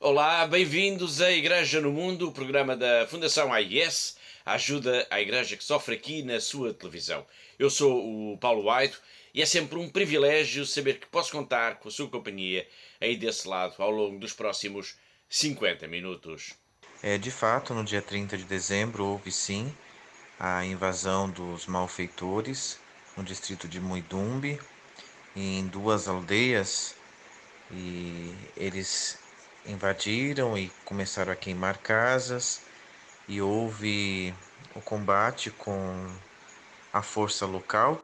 Olá, bem-vindos à Igreja no Mundo, o programa da Fundação AIS, a ajuda à Igreja que sofre aqui na sua televisão. Eu sou o Paulo Aido e é sempre um privilégio saber que posso contar com a sua companhia aí desse lado ao longo dos próximos 50 minutos. De fato, no dia 30 de dezembro houve sim a invasão dos malfeitores no distrito de Muidumbe, em duas aldeias, e eles invadiram e começaram a queimar casas, e houve o combate com a força local.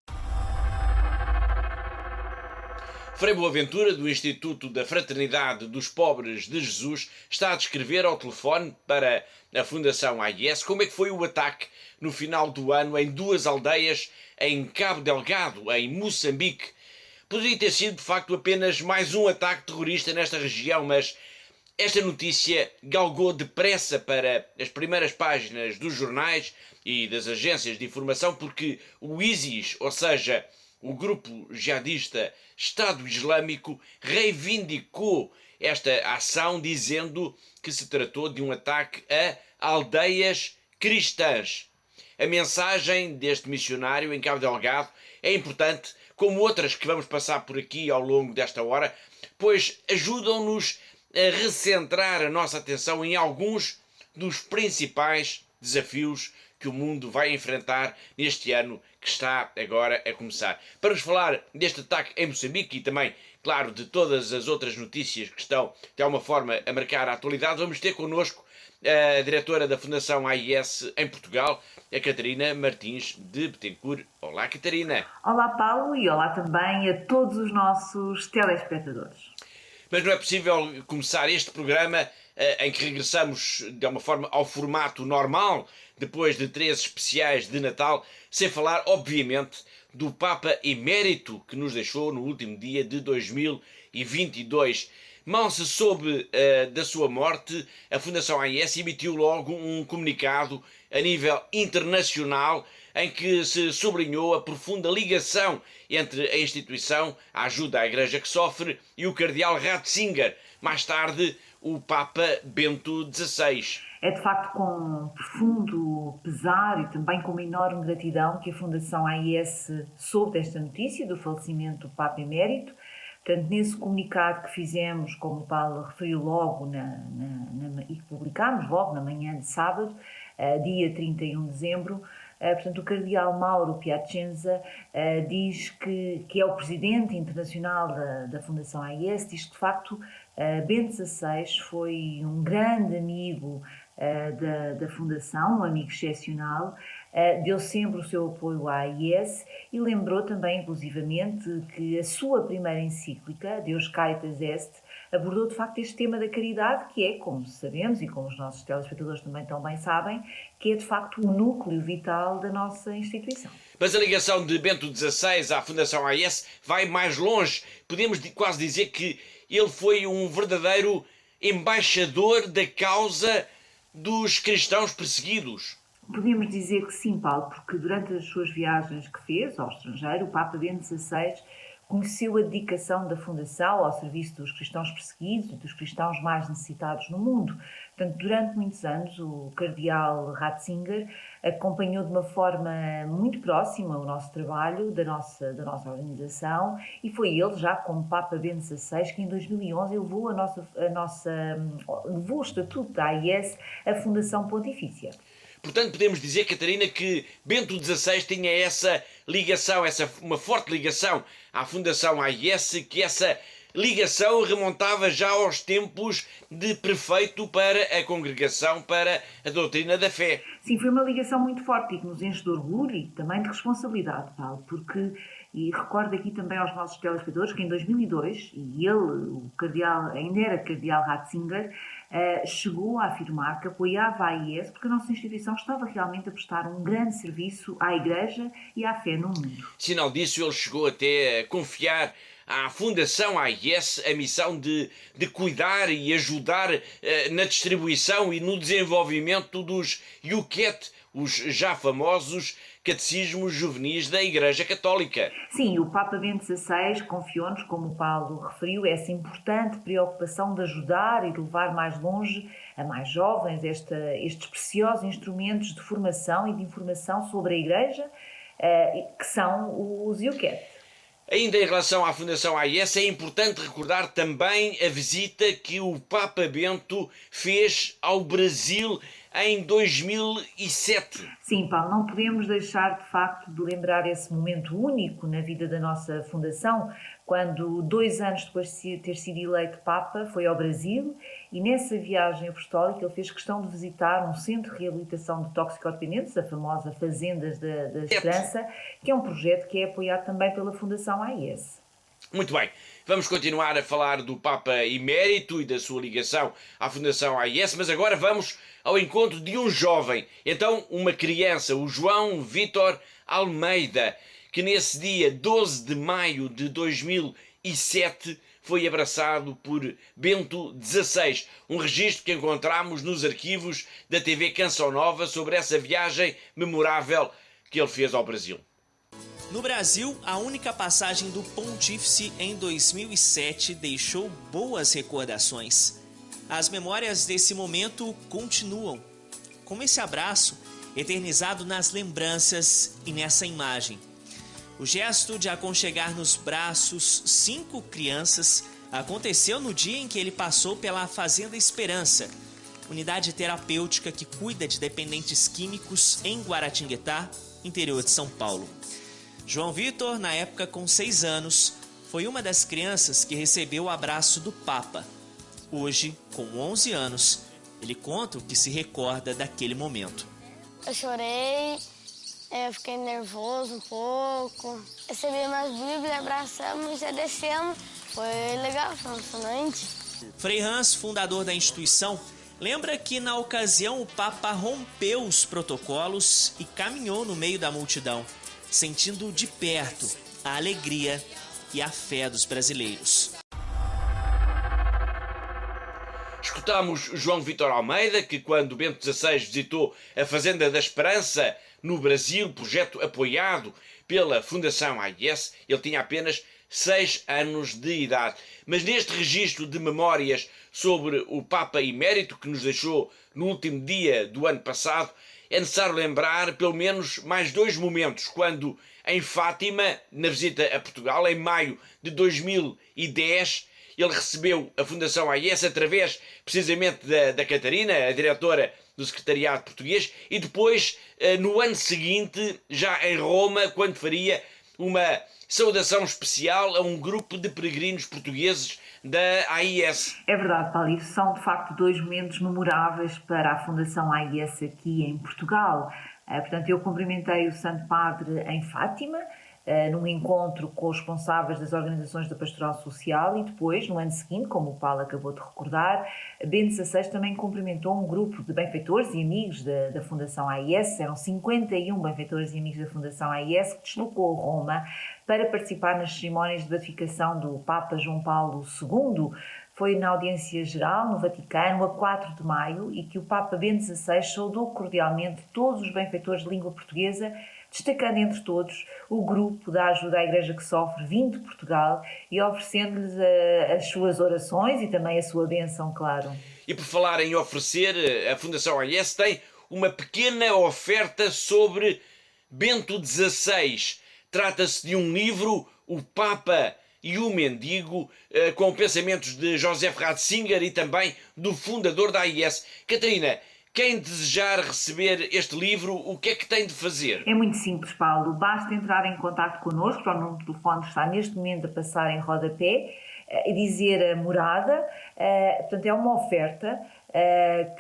Frei Boaventura, do Instituto da Fraternidade dos Pobres de Jesus, está a descrever ao telefone para a Fundação AIS como é que foi o ataque no final do ano em duas aldeias em Cabo Delgado, em Moçambique. Poderia ter sido, de facto, apenas mais um ataque terrorista nesta região, mas esta notícia galgou depressa para as primeiras páginas dos jornais e das agências de informação porque o ISIS, ou seja, o grupo jihadista Estado Islâmico, reivindicou esta ação dizendo que se tratou de um ataque a aldeias cristãs. A mensagem deste missionário em Cabo Delgado é importante, como outras que vamos passar por aqui ao longo desta hora, pois ajudam-nos a recentrar a nossa atenção em alguns dos principais desafios que o mundo vai enfrentar neste ano que está agora a começar. Para nos falar deste ataque em Moçambique e também, claro, de todas as outras notícias que estão de alguma forma a marcar a atualidade, vamos ter connosco a diretora da Fundação AIS em Portugal, a Catarina Martins de Betancourt. Olá, Catarina. Olá, Paulo, e olá também a todos os nossos telespectadores. Mas não é possível começar este programa em que regressamos de alguma forma ao formato normal, depois de 3 especiais de Natal, sem falar, obviamente, do Papa Emérito que nos deixou no último dia de 2022. Mal se soube da sua morte, a Fundação AIS emitiu logo um comunicado a nível internacional em que se sublinhou a profunda ligação entre a instituição, a ajuda à Igreja que sofre, e o cardeal Ratzinger, mais tarde o Papa Bento XVI. É de facto com profundo pesar e também com uma enorme gratidão que a Fundação AIS soube desta notícia do falecimento do Papa Emérito. Portanto, nesse comunicado que fizemos, como o Paulo referiu logo e que publicámos logo na manhã de sábado, dia 31 de dezembro, portanto, o cardeal Mauro Piacenza diz que é o presidente internacional da Fundação AIS, diz que de facto Bento XVI foi um grande amigo da Fundação, um amigo excepcional, deu sempre o seu apoio à AIS e lembrou também, inclusivamente, que a sua primeira encíclica, Deus Caritas Est, abordou de facto este tema da caridade, que é, como sabemos e como os nossos telespectadores também tão bem sabem, que é de facto o núcleo vital da nossa instituição. Mas a ligação de Bento XVI à Fundação AIS vai mais longe. Podemos quase dizer que ele foi um verdadeiro embaixador da causa dos cristãos perseguidos. Podemos dizer que sim, Paulo, porque durante as suas viagens que fez ao estrangeiro, o Papa Bento XVI conheceu a dedicação da Fundação ao serviço dos cristãos perseguidos e dos cristãos mais necessitados no mundo. Portanto, durante muitos anos, o cardeal Ratzinger acompanhou de uma forma muito próxima o nosso trabalho, da nossa organização, e foi ele, já como Papa Bento XVI, que em 2011 levou levou o estatuto da AIS à Fundação Pontifícia. Portanto, podemos dizer, Catarina, que Bento XVI tinha essa ligação, uma forte ligação à Fundação AIS, que essa ligação remontava já aos tempos de prefeito para a Congregação para a Doutrina da Fé. Sim, foi uma ligação muito forte e que nos enche de orgulho e também de responsabilidade, Paulo, porque, e recordo aqui também aos nossos telespectadores que em 2002, e ele, o cardeal, ainda era cardeal Ratzinger, chegou a afirmar que apoiava a AIS porque a nossa instituição estava realmente a prestar um grande serviço à Igreja e à fé no mundo. Sinal disso, ele chegou até a confiar à Fundação AIS a missão de cuidar e ajudar na distribuição e no desenvolvimento dos Yucat, os já famosos catecismos juvenis da Igreja Católica. Sim, o Papa Bento XVI confiou-nos, como o Paulo referiu, essa importante preocupação de ajudar e de levar mais longe a mais jovens estes preciosos instrumentos de formação e de informação sobre a Igreja, que são os Yucat. Ainda em relação à Fundação AIS, é importante recordar também a visita que o Papa Bento fez ao Brasil em 2007. Sim, Paulo, não podemos deixar de facto de lembrar esse momento único na vida da nossa Fundação, quando 2 anos depois de ter sido eleito Papa, foi ao Brasil e nessa viagem apostólica ele fez questão de visitar um centro de reabilitação de toxicodependentes, a famosa Fazendas da Esperança, que é um projeto que é apoiado também pela Fundação AIS. Muito bem, vamos continuar a falar do Papa Emérito e da sua ligação à Fundação AIS, mas agora vamos ao encontro de um jovem, então uma criança, o João Vítor Almeida, que nesse dia 12 de maio de 2007 foi abraçado por Bento XVI, um registro que encontramos nos arquivos da TV Canção Nova sobre essa viagem memorável que ele fez ao Brasil. No Brasil, a única passagem do Pontífice em 2007 deixou boas recordações. As memórias desse momento continuam, como esse abraço eternizado nas lembranças e nessa imagem. O gesto de aconchegar nos braços 5 crianças aconteceu no dia em que ele passou pela Fazenda Esperança, unidade terapêutica que cuida de dependentes químicos em Guaratinguetá, interior de São Paulo. João Vítor, na época com 6 anos, foi uma das crianças que recebeu o abraço do Papa. Hoje, com 11 anos, ele conta o que se recorda daquele momento. Eu chorei, eu fiquei nervoso um pouco. Recebemos a Bíblia, abraçamos, já descemos. Foi legal, foi emocionante. Frei Hans, fundador da instituição, lembra que na ocasião o Papa rompeu os protocolos e caminhou no meio da multidão, sentindo de perto a alegria e a fé dos brasileiros. Escutamos João Vítor Almeida, que quando Bento XVI visitou a Fazenda da Esperança no Brasil, projeto apoiado pela Fundação AIS, ele tinha apenas 6 anos de idade. Mas neste registro de memórias sobre o Papa Emérito, que nos deixou no último dia do ano passado, é necessário lembrar pelo menos mais 2 momentos, quando em Fátima, na visita a Portugal, em maio de 2010, ele recebeu a Fundação AIS através precisamente da Catarina, a diretora do Secretariado Português, e depois, no ano seguinte, já em Roma, quando faria uma saudação especial a um grupo de peregrinos portugueses da AIS. É verdade, Paulo, isso são de facto 2 momentos memoráveis para a Fundação AIS aqui em Portugal. Portanto, eu cumprimentei o Santo Padre em Fátima, num encontro com os responsáveis das organizações da Pastoral Social e depois, no ano seguinte, como o Paulo acabou de recordar, Bento XVI também cumprimentou um grupo de benfeitores e amigos da Fundação AIS, eram 51 benfeitores e amigos da Fundação AIS, que deslocou a Roma para participar nas cerimónias de beatificação do Papa João Paulo II. Foi na audiência geral no Vaticano, a 4 de maio, e que o Papa Bento XVI saudou cordialmente todos os benfeitores de língua portuguesa, destacando entre todos o grupo da ajuda à Igreja que sofre, vindo de Portugal, e oferecendo-lhes as suas orações e também a sua bênção, claro. E por falar em oferecer, a Fundação AIS tem uma pequena oferta sobre Bento XVI. Trata-se de um livro, O Papa e o Mendigo, com pensamentos de Joseph Ratzinger e também do fundador da AIS. Catarina, quem desejar receber este livro, o que é que tem de fazer? É muito simples, Paulo. Basta entrar em contato connosco, o número de telefone está neste momento a passar em rodapé, e dizer a morada. Portanto, é uma oferta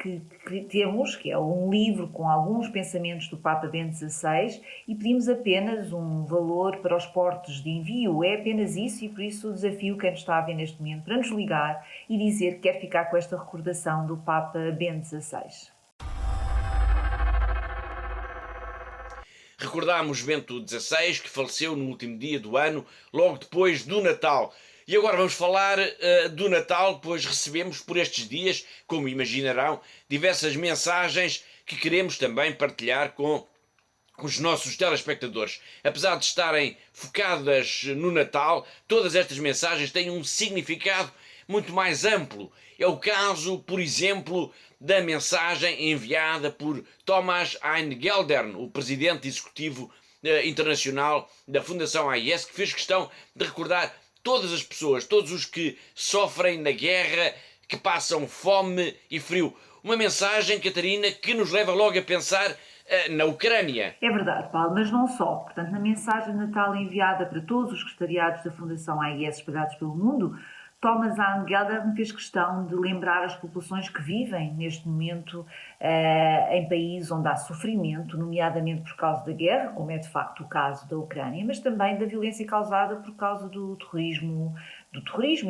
que temos, que é um livro com alguns pensamentos do Papa Bento XVI, e pedimos apenas um valor para os portos de envio. É apenas isso, e por isso o desafio quem nos está a ver neste momento para nos ligar e dizer que quer ficar com esta recordação do Papa Bento XVI. recordámos Bento XVI, que faleceu no último dia do ano, logo depois do Natal. E agora vamos falar do Natal, pois recebemos por estes dias, como imaginarão, diversas mensagens que queremos também partilhar com os nossos telespectadores. Apesar de estarem focadas no Natal, todas estas mensagens têm um significado muito mais amplo. É o caso, por exemplo, da mensagem enviada por Thomas Hein Geldern, o presidente executivo internacional da Fundação AIS, que fez questão de recordar todas as pessoas, todos os que sofrem na guerra, que passam fome e frio. Uma mensagem, Catarina, que nos leva logo a pensar na Ucrânia. É verdade, Paulo, mas não só. Portanto, na mensagem de Natal enviada para todos os secretariados da Fundação AIS espalhados pelo mundo, Thomas Hein Geldern fez questão de lembrar as populações que vivem neste momento em países onde há sofrimento, nomeadamente por causa da guerra, como é de facto o caso da Ucrânia, mas também da violência causada por causa do terrorismo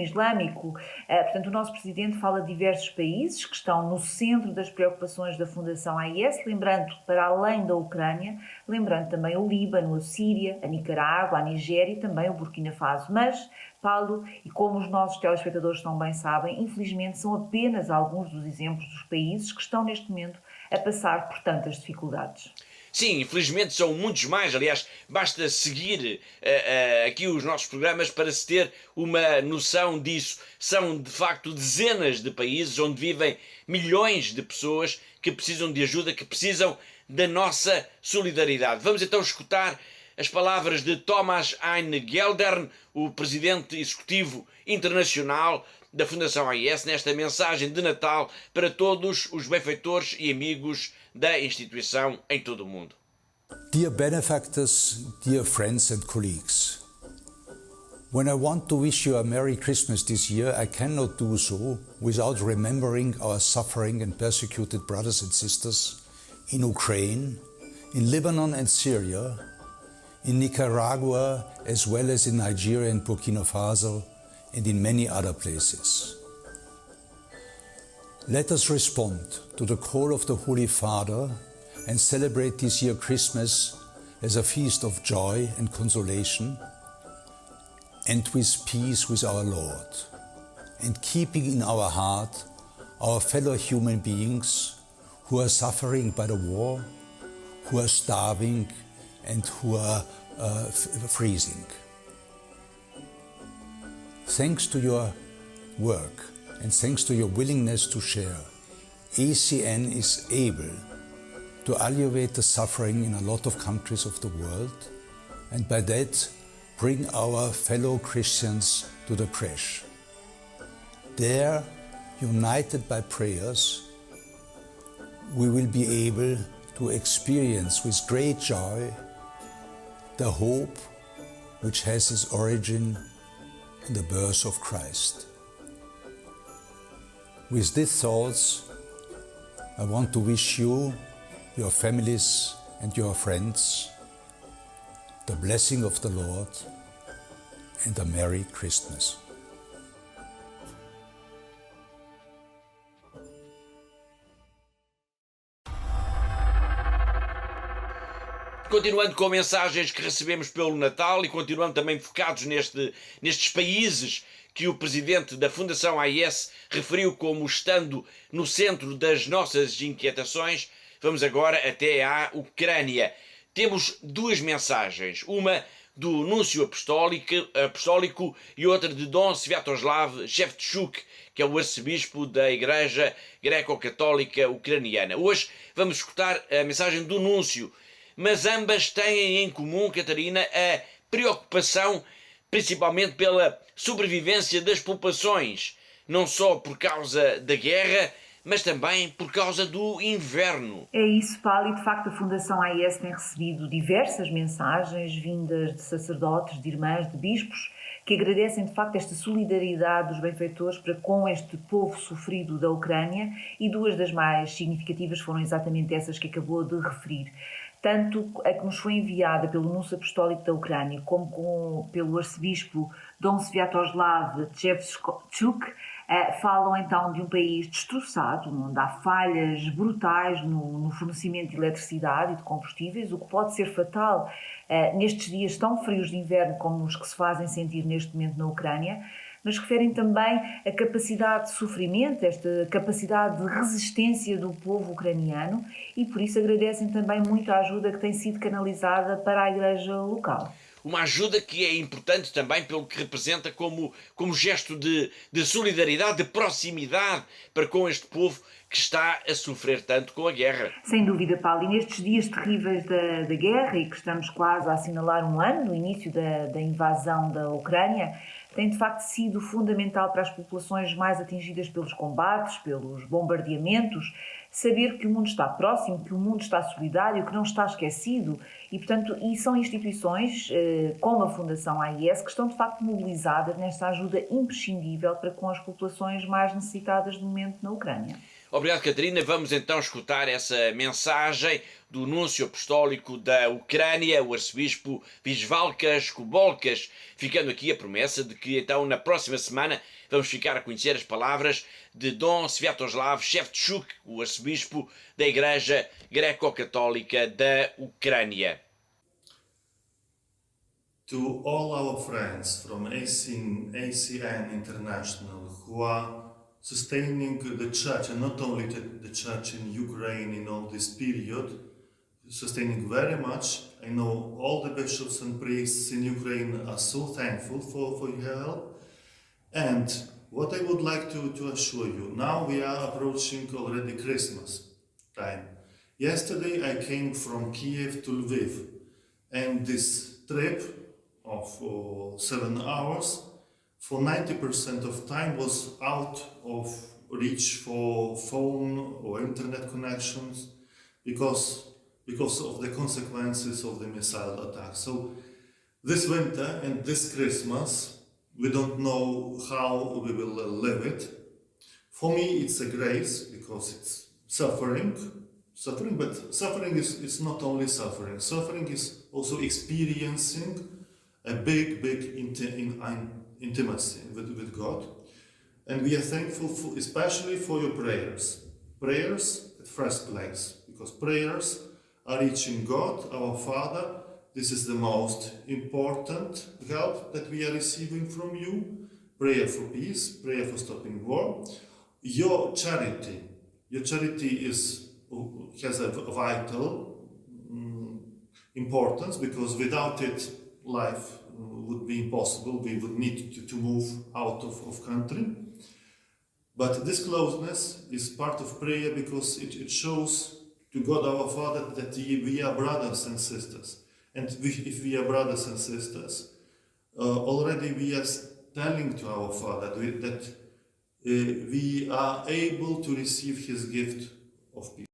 islâmico. Portanto, o nosso Presidente fala de diversos países que estão no centro das preocupações da Fundação AIS, lembrando, para além da Ucrânia, lembrando também o Líbano, a Síria, a Nicarágua, a Nigéria e também o Burkina Faso. Mas, Paulo, e como os nossos telespectadores tão bem sabem, infelizmente são apenas alguns dos exemplos dos países que estão neste momento a passar por tantas dificuldades. Sim, infelizmente são muitos mais. Aliás, basta seguir aqui os nossos programas para se ter uma noção disso. São, de facto, dezenas de países onde vivem milhões de pessoas que precisam de ajuda, que precisam da nossa solidariedade. Vamos então escutar as palavras de Thomas Hein Geldern, o presidente executivo internacional da Fundação AIS, nesta mensagem de Natal para todos os benfeitores e amigos da instituição em todo o mundo. Dear benefactors, dear friends and colleagues, when I want to wish you a Merry Christmas this year, I cannot do so without remembering our suffering and persecuted brothers and sisters in Ukraine, in Lebanon and Syria, in Nicaragua, as well as in Nigeria and Burkina Faso, and in many other places. Let us respond to the call of the Holy Father and celebrate this year Christmas as a feast of joy and consolation, and with peace with our Lord, and keeping in our heart our fellow human beings who are suffering by the war, who are starving, and who are freezing. Thanks to your work and thanks to your willingness to share, ACN is able to alleviate the suffering in a lot of countries of the world, and by that bring our fellow Christians to the creche. There, united by prayers, we will be able to experience with great joy the hope which has its origin in the birth of Christ. With these thoughts, I want to wish you, your families and your friends, the blessing of the Lord and a Merry Christmas. Continuando com mensagens que recebemos pelo Natal e continuando também focados nestes países que o presidente da Fundação AIS referiu como estando no centro das nossas inquietações, vamos agora até à Ucrânia. Temos duas mensagens, uma do Núncio Apostólico e outra de Dom Sviatoslav Shevchuk, que é o arcebispo da Igreja Greco-Católica Ucraniana. Hoje vamos escutar a mensagem do Núncio, mas ambas têm em comum, Catarina, a preocupação principalmente pela sobrevivência das populações, não só por causa da guerra, mas também por causa do inverno. É isso, Paulo, e de facto a Fundação AIS tem recebido diversas mensagens vindas de sacerdotes, de irmãs, de bispos, que agradecem de facto esta solidariedade dos benfeitores para com este povo sofrido da Ucrânia, e duas das mais significativas foram exatamente essas que acabou de referir. Tanto a que nos foi enviada pelo Núncio Apostólico da Ucrânia como pelo arcebispo Dom Sviatoslav Shevchuk, Falam então de um país destroçado, onde há falhas brutais no fornecimento de eletricidade e de combustíveis, o que pode ser fatal nestes dias tão frios de inverno como os que se fazem sentir neste momento na Ucrânia, mas referem também a capacidade de sofrimento, esta capacidade de resistência do povo ucraniano, e por isso agradecem também muito a ajuda que tem sido canalizada para a igreja local. Uma ajuda que é importante também pelo que representa como gesto de solidariedade, de proximidade para com este povo que está a sofrer tanto com a guerra. Sem dúvida, Paulo, e nestes dias terríveis da guerra, e que estamos quase a assinalar um ano do início da invasão da Ucrânia, tem de facto sido fundamental para as populações mais atingidas pelos combates, pelos bombardeamentos, saber que o mundo está próximo, que o mundo está solidário, que não está esquecido, e portanto são instituições como a Fundação AIS que estão de facto mobilizadas nesta ajuda imprescindível para com as populações mais necessitadas do momento na Ucrânia. Obrigado, Catarina. Vamos então escutar essa mensagem do Núncio Apostólico da Ucrânia, o arcebispo Visvalkas Kubolkas, ficando aqui a promessa de que então na próxima semana vamos ficar a conhecer as palavras de Dom Sviatoslav Shevchuk, o arcebispo da Igreja Greco-Católica da Ucrânia. To all our friends from ACN International who are sustaining the church, and not only the church in Ukraine in all this period, sustaining very much. I know all the bishops and priests in Ukraine are so thankful for your help. And what I would like to assure you, now we are approaching already Christmas time. Yesterday I came from Kiev to Lviv, and this trip of 7 hours, for 90% of time was out of reach for phone or internet connections because of the consequences of the missile attack. So this winter and this Christmas, we don't know how we will live it. For me, it's a grace because it's suffering, but suffering is not only suffering. Suffering is also experiencing a big intimacy with God. And we are thankful especially for your prayers. Prayers at first place, because prayers are reaching God, our Father. This is the most important help that we are receiving from you. Prayer for peace, prayer for stopping war. Your charity has a vital importance, because without it, life would be impossible. We would need to move out of country. But this closeness is part of prayer, because it shows to God our Father that we are brothers and sisters. And if we are brothers and sisters, already we are telling to our Father that we are able to receive His gift of peace.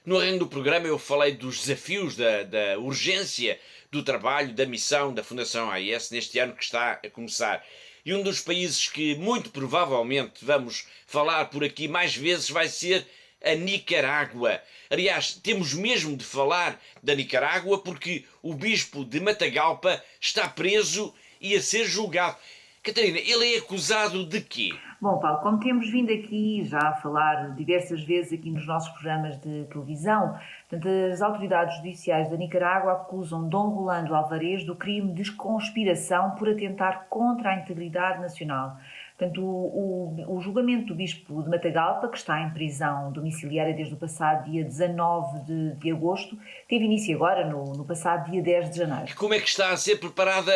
No arranjo do programa eu falei dos desafios, da urgência do trabalho, da missão da Fundação AIS neste ano que está a começar. E um dos países que muito provavelmente vamos falar por aqui mais vezes vai ser a Nicarágua. Aliás, temos mesmo de falar da Nicarágua porque o bispo de Matagalpa está preso e a ser julgado. Catarina, ele é acusado de quê? Bom, Paulo, como temos vindo aqui já a falar diversas vezes aqui nos nossos programas de televisão, portanto, as autoridades judiciais da Nicarágua acusam Dom Rolando Alvarez do crime de conspiração por atentar contra a integridade nacional. Portanto, o julgamento do bispo de Matagalpa, que está em prisão domiciliária desde o passado dia 19 de agosto, teve início agora no passado dia 10 de janeiro. E como é que está a ser preparada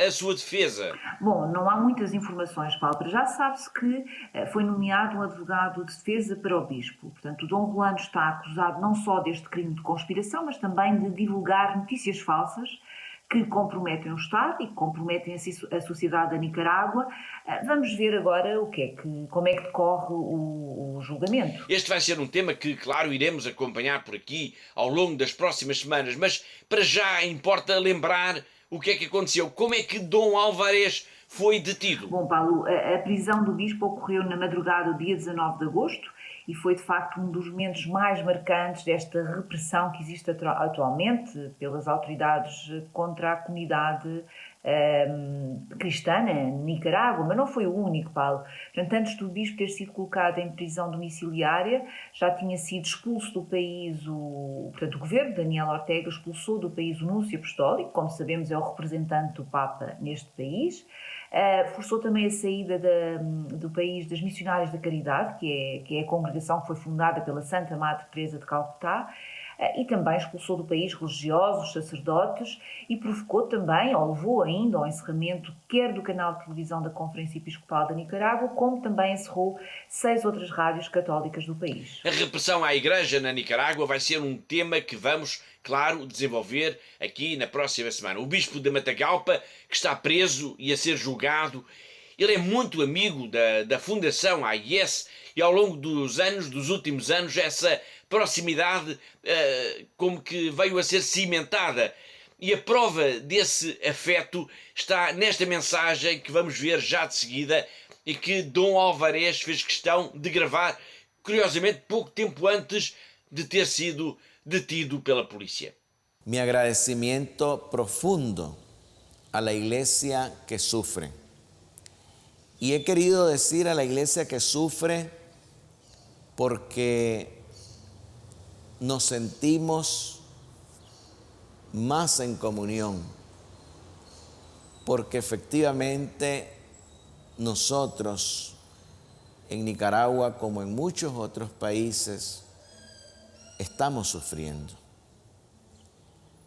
a sua defesa? Bom, não há muitas informações, Paulo. Para já sabe-se que foi nomeado um advogado de defesa para o bispo. Portanto, o Dom Rolando está acusado não só deste crime de conspiração, mas também de divulgar notícias falsas que comprometem o Estado e que comprometem a sociedade da Nicarágua. Vamos ver agora como é que decorre o julgamento. Este vai ser um tema que, claro, iremos acompanhar por aqui ao longo das próximas semanas, mas para já importa lembrar o que é que aconteceu. Como é que Dom Alvarez foi detido? Bom, Paulo, a prisão do bispo ocorreu na madrugada do dia 19 de agosto e foi, de facto, um dos momentos mais marcantes desta repressão que existe atualmente pelas autoridades contra a comunidade cristã na Nicarágua, mas não foi o único, Paulo. Portanto, antes do bispo ter sido colocado em prisão domiciliária, já tinha sido expulso do país, o governo de Daniel Ortega expulsou do país o núncio apostólico, como sabemos é o representante do Papa neste país, forçou também a saída do país das Missionárias da Caridade, que é a congregação que foi fundada pela Santa Madre Teresa de Calcutá, e também expulsou do país religiosos, sacerdotes e provocou também, ou levou ainda ao encerramento quer do canal de televisão da Conferência Episcopal da Nicarágua, como também encerrou 6 outras rádios católicas do país. A repressão à Igreja na Nicarágua vai ser um tema que vamos, claro, desenvolver aqui na próxima semana. O bispo de Matagalpa, que está preso e a ser julgado, ele é muito amigo da Fundação AIS e ao longo dos últimos anos, essa proximidade como que veio a ser cimentada. E a prova desse afeto está nesta mensagem que vamos ver já de seguida e que Dom Alvarez fez questão de gravar, curiosamente, pouco tempo antes de ter sido detido pela polícia. Mi agradecimiento profundo a la iglesia que sufre. Y he querido decir a la iglesia que sufre porque nos sentimos más en comunión, porque efectivamente nosotros en Nicaragua, como en muchos otros países, estamos sufriendo.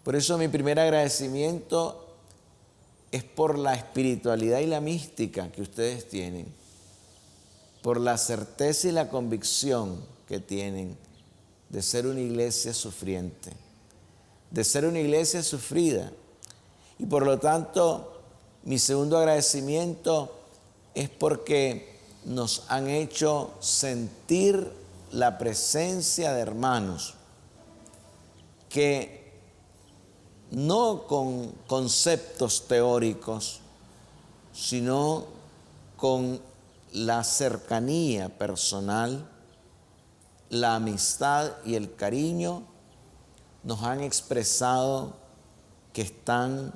Por eso mi primer agradecimiento es por la espiritualidad y la mística que ustedes tienen, por la certeza y la convicción que tienen de ser una iglesia sufriente, de ser una iglesia sufrida. Y por lo tanto, mi segundo agradecimiento es porque nos han hecho sentir la presencia de hermanos que no con conceptos teóricos, sino con la cercanía personal, la amistad y el cariño, nos han expresado que están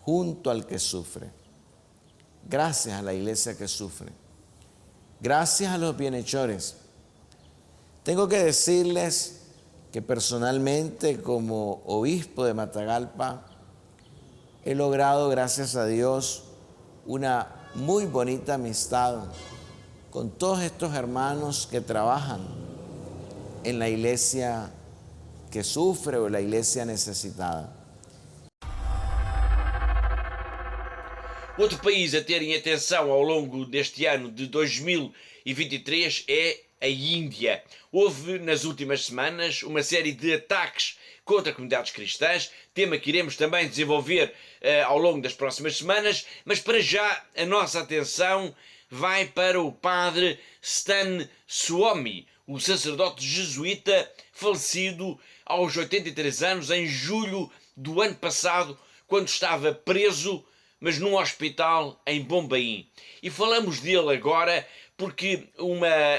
junto al que sufre. Gracias a la iglesia que sufre. Gracias a los bienhechores. Tengo que decirles que personalmente, como obispo de Matagalpa, he logrado, gracias a Dios, una muy bonita amistad con todos estos hermanos que trabajan en la iglesia que sufre o la iglesia necesitada. Outro país a ter em atenção ao longo deste ano de 2023 é a Índia. Houve nas últimas semanas uma série de ataques contra comunidades cristãs, tema que iremos também desenvolver ao longo das próximas semanas, mas para já a nossa atenção vai para o padre Stan Swami, o sacerdote jesuíta falecido aos 83 anos em julho do ano passado, quando estava preso, mas num hospital em Bombaim. E falamos dele agora porque,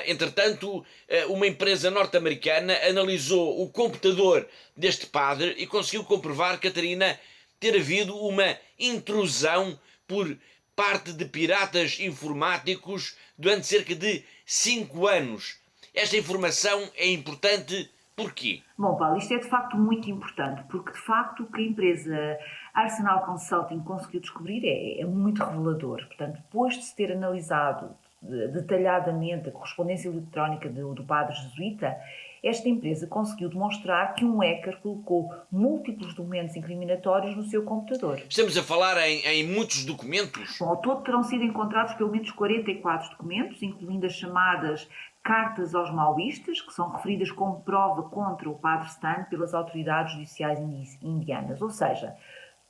entretanto, uma empresa norte-americana analisou o computador deste padre e conseguiu comprovar, Catarina, ter havido uma intrusão por parte de piratas informáticos durante cerca de 5 anos. Esta informação é importante porquê? Bom, Paulo, isto é de facto muito importante, porque de facto o que a empresa Arsenal Consulting conseguiu descobrir é muito revelador. Portanto, depois de se ter analisado detalhadamente a correspondência eletrónica do padre jesuíta, esta empresa conseguiu demonstrar que um hacker colocou múltiplos documentos incriminatórios no seu computador. Estamos a falar em muitos documentos? Bom, ao todo terão sido encontrados pelo menos 44 documentos, incluindo as chamadas cartas aos maoístas, que são referidas como prova contra o padre Stan pelas autoridades judiciais indianas. Ou seja,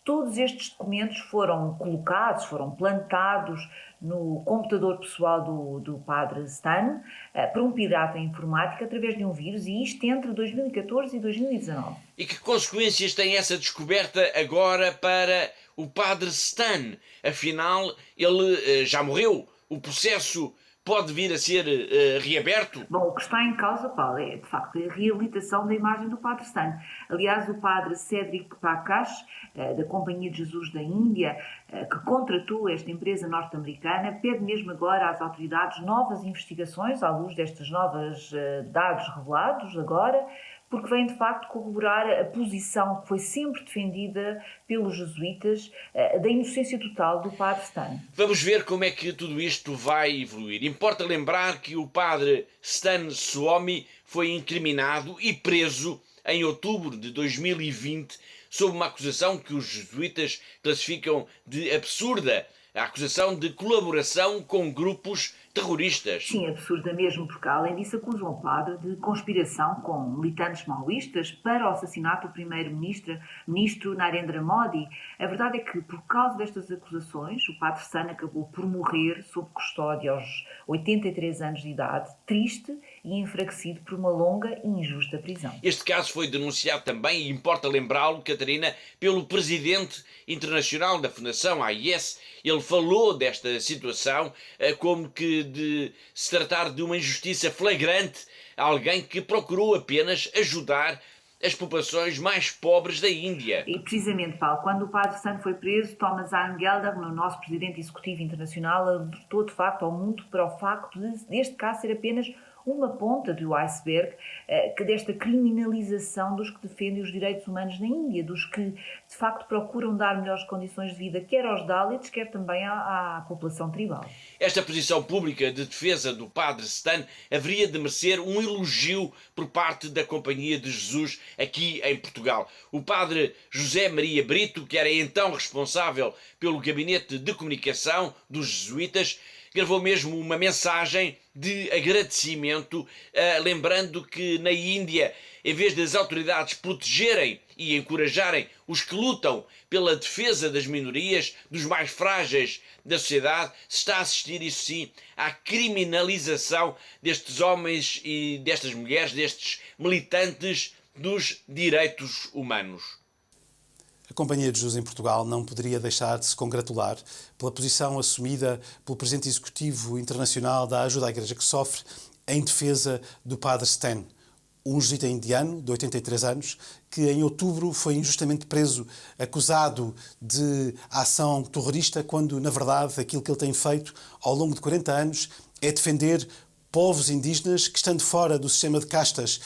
todos estes documentos foram colocados, foram plantados no computador pessoal do padre Stan por um pirata informático através de um vírus, e isto entre 2014 e 2019. E que consequências tem essa descoberta agora para o padre Stan? Afinal, ele já morreu. O processo pode vir a ser reaberto? Bom, o que está em causa, Paulo, é de facto a reabilitação da imagem do Padre Stan. Aliás, o Padre Cédric Prakash, da Companhia de Jesus da Índia, que contratou esta empresa norte-americana, pede mesmo agora às autoridades novas investigações, à luz destes novos dados revelados agora, porque vem de facto corroborar a posição que foi sempre defendida pelos jesuítas da inocência total do Padre Stan. Vamos ver como é que tudo isto vai evoluir. Importa lembrar que o padre Stan Suomi foi incriminado e preso em outubro de 2020 sob uma acusação que os jesuítas classificam de absurda, a acusação de colaboração com grupos terroristas. Sim, absurda mesmo, porque além disso acusam o padre de conspiração com militantes maoístas para o assassinato do primeiro-ministro Narendra Modi. A verdade é que, por causa destas acusações, o padre Stan acabou por morrer sob custódia aos 83 anos de idade, triste e enfraquecido por uma longa e injusta prisão. Este caso foi denunciado também, e importa lembrá-lo, Catarina, pelo presidente internacional da Fundação AIS. Ele falou desta situação como que de se tratar de uma injustiça flagrante a alguém que procurou apenas ajudar as populações mais pobres da Índia. E precisamente, Paulo, quando o padre Stan foi preso, Thomas Angelder, o nosso presidente executivo internacional, alertou de facto ao mundo para o facto deste caso ser apenas uma ponta do iceberg que desta criminalização dos que defendem os direitos humanos na Índia, dos que de facto procuram dar melhores condições de vida quer aos Dalits, quer também à população tribal. Esta posição pública de defesa do padre Stan haveria de merecer um elogio por parte da Companhia de Jesus aqui em Portugal. O padre José Maria Brito, que era então responsável pelo gabinete de comunicação dos jesuítas, gravou mesmo uma mensagem de agradecimento, lembrando que na Índia, em vez das autoridades protegerem e encorajarem os que lutam pela defesa das minorias, dos mais frágeis da sociedade, se está a assistir, isso sim, à criminalização destes homens e destas mulheres, destes militantes dos direitos humanos. A Companhia de Jesus em Portugal não poderia deixar de se congratular pela posição assumida pelo Presidente Executivo Internacional da Ajuda à Igreja que Sofre em defesa do Padre Stan, um jesuíta indiano de 83 anos que em outubro foi injustamente preso, acusado de ação terrorista, quando na verdade aquilo que ele tem feito ao longo de 40 anos é defender povos indígenas que, estando fora do sistema de castas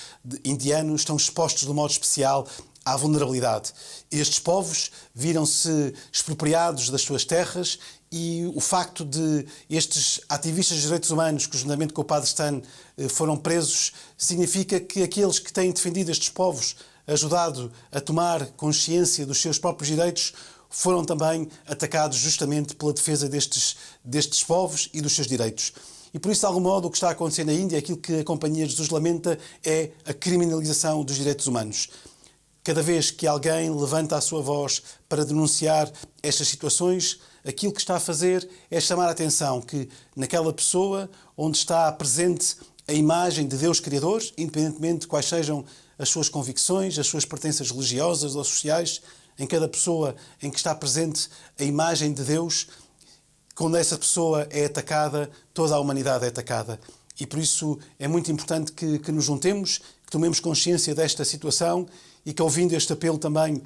indiano, estão expostos de um modo especial à vulnerabilidade. Estes povos viram-se expropriados das suas terras e o facto de estes ativistas de direitos humanos, que juntamente com o Padre Stan foram presos, significa que aqueles que têm defendido estes povos, ajudado a tomar consciência dos seus próprios direitos, foram também atacados justamente pela defesa destes povos e dos seus direitos. E por isso, de algum modo, o que está a acontecer na Índia, aquilo que a Companhia de Jesus lamenta, é a criminalização dos direitos humanos. Cada vez que alguém levanta a sua voz para denunciar estas situações, aquilo que está a fazer é chamar a atenção que naquela pessoa onde está presente a imagem de Deus Criador, independentemente de quais sejam as suas convicções, as suas pertenças religiosas ou sociais, em cada pessoa em que está presente a imagem de Deus, quando essa pessoa é atacada, toda a humanidade é atacada. E por isso é muito importante que nos juntemos, que tomemos consciência desta situação e que, ouvindo este apelo também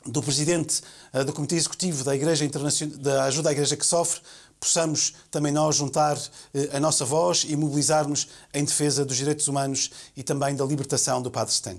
do Presidente do Comitê Executivo da Ajuda à Igreja que Sofre, possamos também nós juntar a nossa voz e mobilizar-nos em defesa dos direitos humanos e também da libertação do Padre Stan.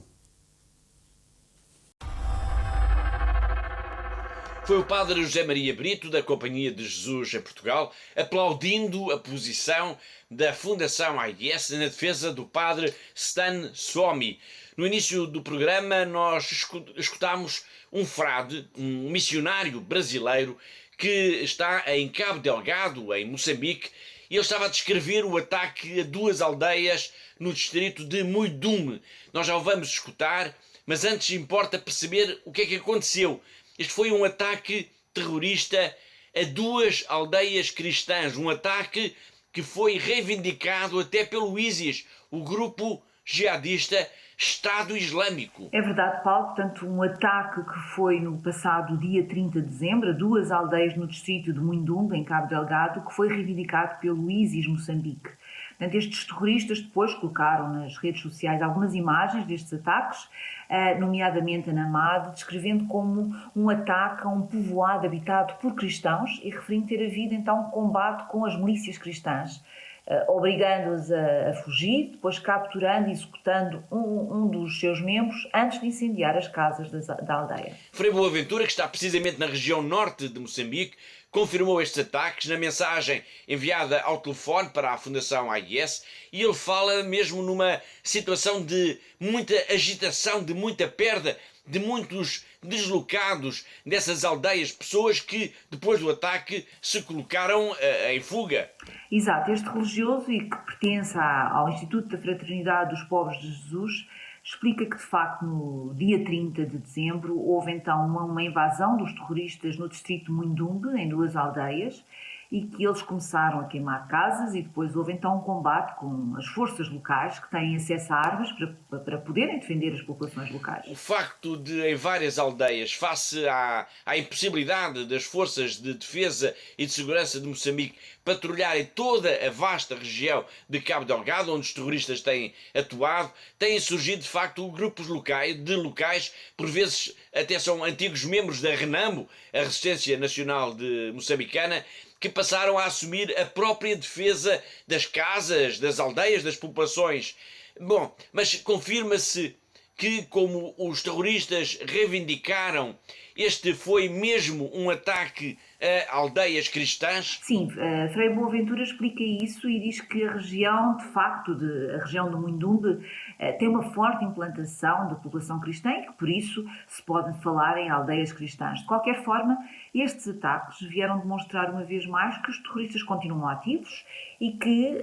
Foi o padre José Maria Brito, da Companhia de Jesus em Portugal, aplaudindo a posição da Fundação AIS na defesa do padre Stan Suomi. No início do programa, nós escutámos um frade, um missionário brasileiro, que está em Cabo Delgado, em Moçambique, e ele estava a descrever o ataque a 2 aldeias no distrito de Muidum. Nós já o vamos escutar, mas antes importa perceber o que é que aconteceu. Este foi um ataque terrorista a 2 aldeias cristãs, um ataque que foi reivindicado até pelo ISIS, o grupo jihadista Estado Islâmico. É verdade, Paulo. Portanto, um ataque que foi no passado dia 30 de dezembro a 2 aldeias no distrito de Muindumbe, em Cabo Delgado, que foi reivindicado pelo ISIS Moçambique. Portanto, estes terroristas depois colocaram nas redes sociais algumas imagens destes ataques, nomeadamente a Namad, descrevendo como um ataque a um povoado habitado por cristãos e referindo ter havido então um combate com as milícias cristãs, obrigando-os a fugir, depois capturando e executando um dos seus membros antes de incendiar as casas da aldeia. Frei Boaventura, que está precisamente na região norte de Moçambique, confirmou estes ataques na mensagem enviada ao telefone para a Fundação AIS, e ele fala mesmo numa situação de muita agitação, de muita perda, de muitos deslocados dessas aldeias, pessoas que depois do ataque se colocaram em fuga. Exato, este religioso e que pertence ao Instituto da Fraternidade dos Pobres de Jesus explica que de facto no dia 30 de dezembro houve então uma invasão dos terroristas no distrito de Muindumbe, em 2 aldeias, e que eles começaram a queimar casas e depois houve então um combate com as forças locais que têm acesso a armas para poderem defender as populações locais. O facto de em várias aldeias, face à impossibilidade das forças de defesa e de segurança de Moçambique patrulharem toda a vasta região de Cabo Delgado, onde os terroristas têm atuado, têm surgido de facto grupos locais, por vezes até são antigos membros da RENAMO, a Resistência Nacional de Moçambicana, que passaram a assumir a própria defesa das casas, das aldeias, das populações. Bom, mas confirma-se que, como os terroristas reivindicaram, este foi mesmo um ataque a aldeias cristãs? Sim, Frei Boaventura explica isso e diz que a região, de facto, a região do Muindumbe, tem uma forte implantação da população cristã e que, por isso, se pode falar em aldeias cristãs. De qualquer forma, estes ataques vieram demonstrar uma vez mais que os terroristas continuam ativos e que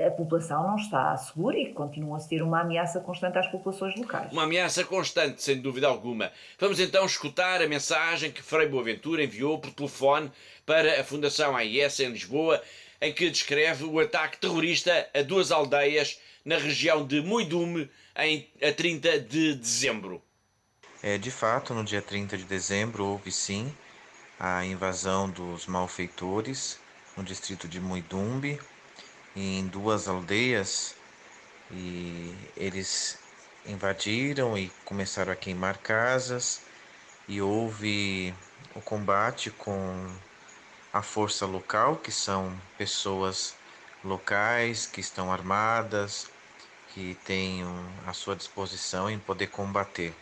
a população não está segura e que continuam a ser uma ameaça constante às populações locais. Uma ameaça constante, sem dúvida alguma. Vamos então escutar a mensagem que Frei Boaventura enviou por telefone para a Fundação AIS em Lisboa, em que descreve o ataque terrorista a 2 aldeias na região de Muindumbe a 30 de dezembro. De fato, no dia 30 de dezembro houve sim a invasão dos malfeitores no distrito de Muindumbe, em 2 aldeias, e eles invadiram e começaram a queimar casas, e houve o combate com a força local, que são pessoas locais que estão armadas, que têm à sua disposição em poder combater.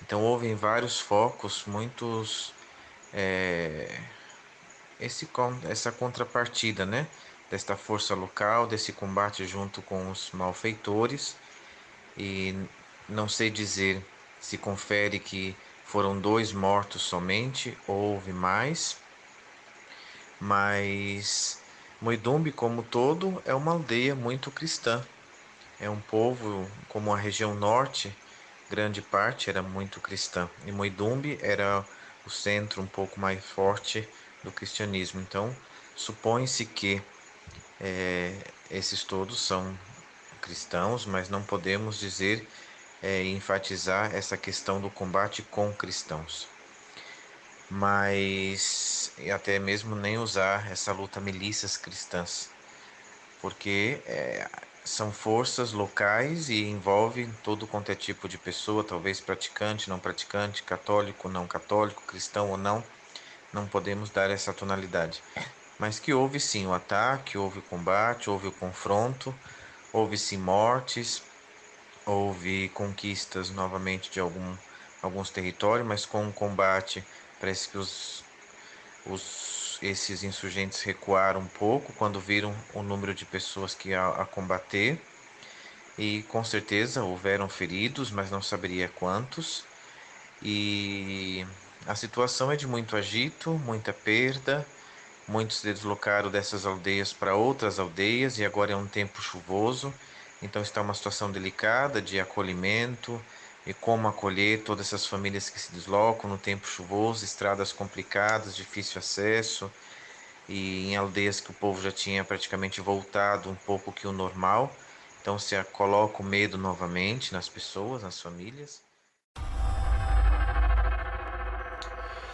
Então houve em vários focos essa contrapartida, né? Desta força local, desse combate junto com os malfeitores, e não sei dizer se confere que foram 2 mortos somente, ou houve mais, mas Muindumbe como todo é uma aldeia muito cristã, é um povo, como a região norte, grande parte era muito cristã, e Muindumbe era o centro um pouco mais forte do cristianismo. Então supõe-se que esses todos são cristãos, mas não podemos dizer enfatizar essa questão do combate com cristãos, mas até mesmo nem usar essa luta milícias cristãs, porque são forças locais e envolvem todo quanto é tipo de pessoa, talvez praticante, não praticante, católico, não católico, cristão ou não podemos dar essa tonalidade. Mas que houve sim o ataque, houve o combate, houve o confronto, houve sim mortes, houve conquistas novamente de alguns territórios, mas com o combate parece que esses insurgentes recuaram um pouco quando viram o número de pessoas que ia a combater, e com certeza houveram feridos, mas não saberia quantos, e a situação é de muito agito, muita perda. Muitos se deslocaram dessas aldeias para outras aldeias e agora é um tempo chuvoso, então está uma situação delicada de acolhimento e como acolher todas essas famílias que se deslocam no tempo chuvoso, estradas complicadas, difícil acesso, e em aldeias que o povo já tinha praticamente voltado um pouco que o normal, Então se coloca o medo novamente nas pessoas, nas famílias.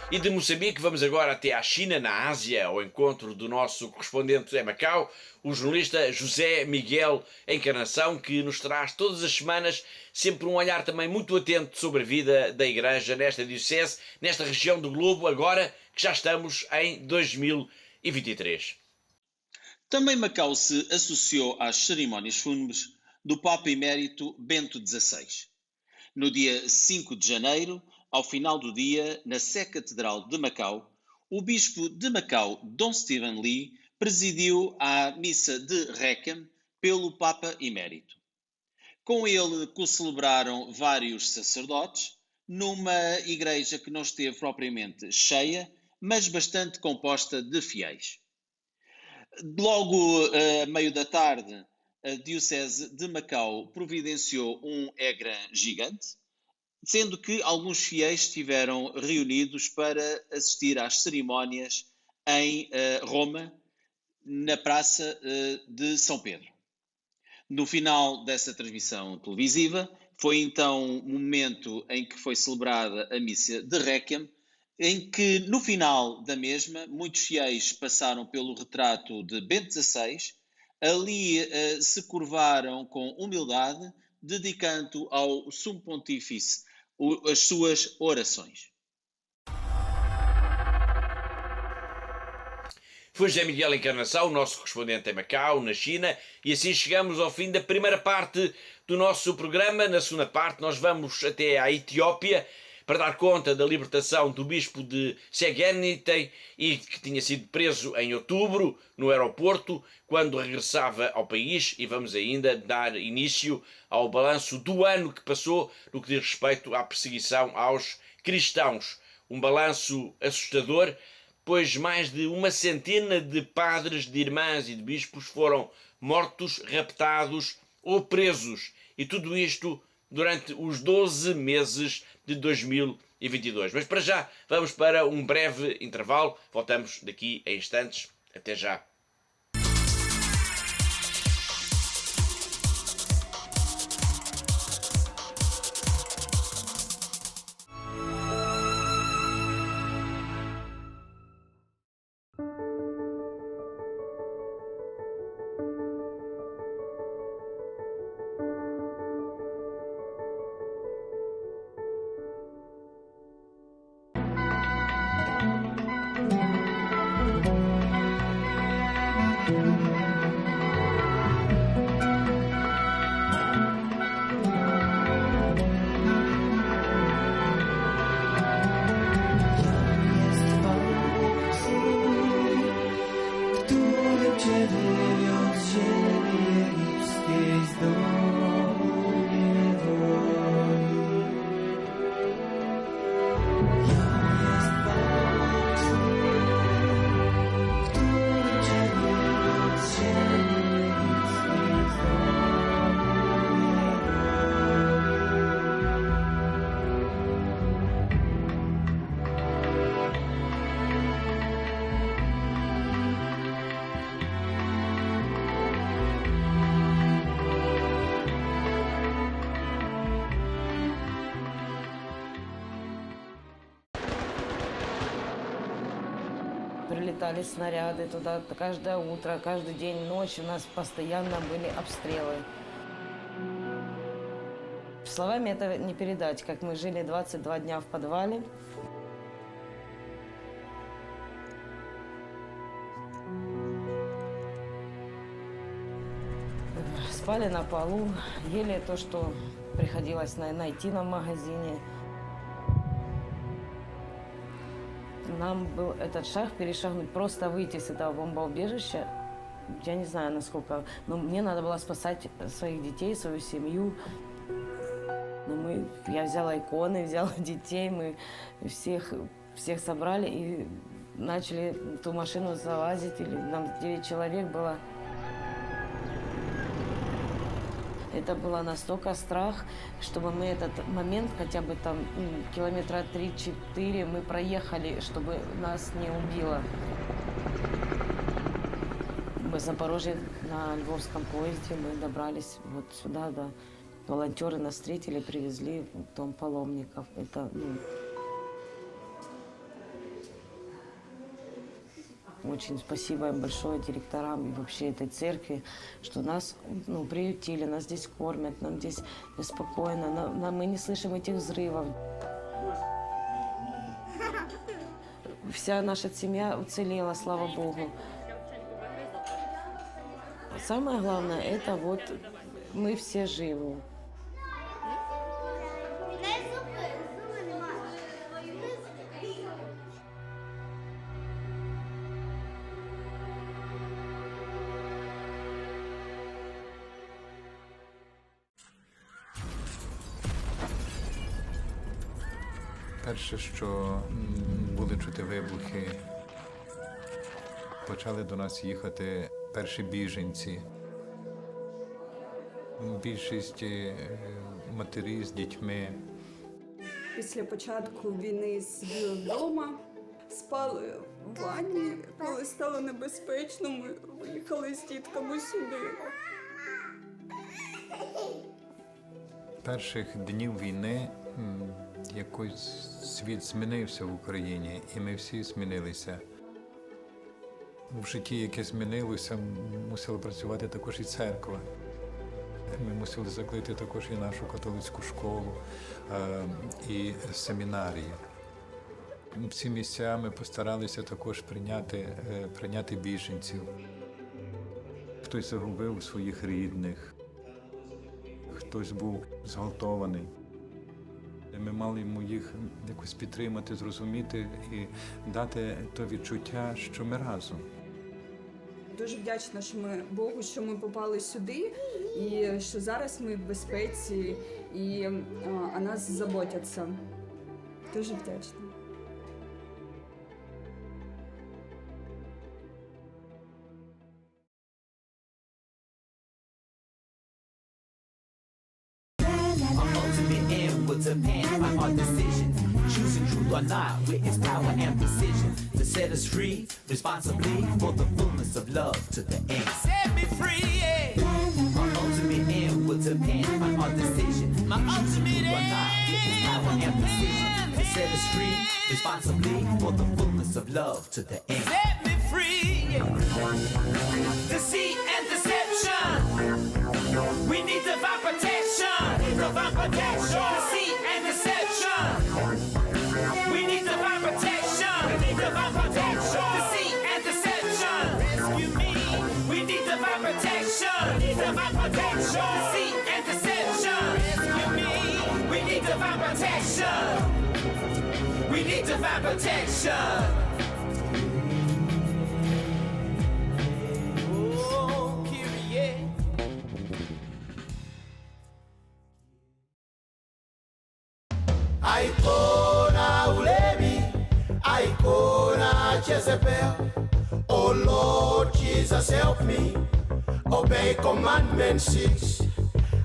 E de Moçambique vamos agora até à China, na Ásia, ao encontro do nosso correspondente em Macau, o jornalista José Miguel Encarnação, que nos traz todas as semanas sempre um olhar também muito atento sobre a vida da Igreja nesta diocese, nesta região do globo, agora que já estamos em 2023. Também Macau se associou às cerimónias fúnebres do Papa Emérito Bento XVI. No dia 5 de janeiro, ao final do dia, na Sé Catedral de Macau, o bispo de Macau, Dom Stephen Lee, presidiu a missa de Requiem pelo Papa Emérito. Com ele co-celebraram vários sacerdotes, numa igreja que não esteve propriamente cheia, mas bastante composta de fiéis. Logo a meio da tarde, a Diocese de Macau providenciou um ecrã gigante, sendo que alguns fiéis estiveram reunidos para assistir às cerimónias em Roma, na Praça de São Pedro. No final dessa transmissão televisiva, foi então o momento em que foi celebrada a missa de Requiem, em que, no final da mesma, muitos fiéis passaram pelo retrato de Bento XVI, ali se curvaram com humildade, dedicando ao Sumo Pontífice as suas orações. Foi José Miguel Encarnação, o nosso correspondente em Macau, na China, e assim chegamos ao fim da primeira parte do nosso programa. Na segunda parte nós vamos até à Etiópia para dar conta da libertação do bispo de Segenite, e que tinha sido preso em outubro no aeroporto quando regressava ao país, e vamos ainda dar início ao balanço do ano que passou no que diz respeito à perseguição aos cristãos. Um balanço assustador, pois mais de 100 de padres, de irmãs e de bispos foram mortos, raptados ou presos, e tudo isto durante os 12 meses de 2022. Mas para já, vamos para um breve intervalo. Voltamos daqui a instantes. Até já. Прилетали снаряды туда каждое утро, каждый день, ночь у нас постоянно были обстрелы. Словами это не передать, как мы жили 22 дня в подвале. Спали на полу, ели то, что приходилось найти нам в магазине. Нам был этот шаг перешагнуть, просто выйти с этого бомбоубежища. Я не знаю, насколько, но мне надо было спасать своих детей, свою семью. Я взяла иконы, взяла детей, мы всех собрали и начали ту машину залазить. Нам 9 человек было. Это было настолько страх, чтобы мы этот момент, хотя бы там километра 3-4 мы проехали, чтобы нас не убило. бы с Запорожья на львовском поезде мы добрались вот сюда, да. Волонтеры нас встретили, привезли в дом паломников. Это, очень спасибо им большое, директорам и вообще этой церкви, что нас приютили, нас здесь кормят, нам здесь спокойно, мы не слышим этих взрывов. Вся наша семья уцелела, слава Богу. Самое главное, это вот мы все живы. Перше, що були чути вибухи, почали до нас їхати перші біженці. Більшість матері з дітьми. Після початку війни сиділи вдома, спали в ванні, коли стало небезпечно, ми виїхали з дітками сюди. Перших днів війни якось світ змінився в Україні, і ми всі змінилися. В житті, яке змінилося, мусила працювати також і церква. Ми мусили закрити також і нашу католицьку школу, і семінарії. Всі місця ми постаралися також прийняти біженців. Хтось загубив своїх рідних, хтось був зґвалтований. Ми мали йому їх якось підтримати, зрозуміти і дати то відчуття, що ми разом. Дуже вдячна, що Богу, що ми попали сюди, і що зараз ми в безпеці, і о нас заботяться. Дуже вдячна. Depend on our decisions, choosing truth or not, with its power and precision to set us free, responsibly for the fullness of love to the end. Set me free, yeah. Our ultimate end will depend on our decision, my ultimate end, or not, with its power and precision to set us free, responsibly for the fullness of love to the end. Set me free, yeah. Deceit and deception, we need divine protection, divine protection. Deceit and deception, we need divine protection, divine protection. Deceit and deception, rescue me, we need divine protection, divine protection. Deceit and deception, rescue me, we need divine protection, we need divine protection. Aikona ulevi, Aikona Jezebel. Oh Lord Jesus, help me obey commandment 6.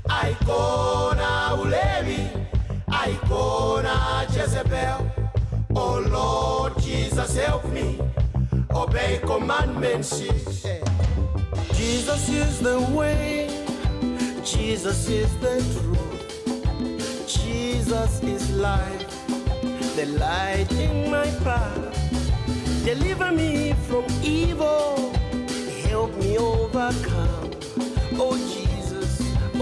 Aikona ulevi, Aikona Jezebel. Oh Lord Jesus, help me obey commandment 6. Jesus is the way, Jesus is the truth. Jesus is life, the light in my path. Deliver me from evil, help me overcome. Oh Jesus,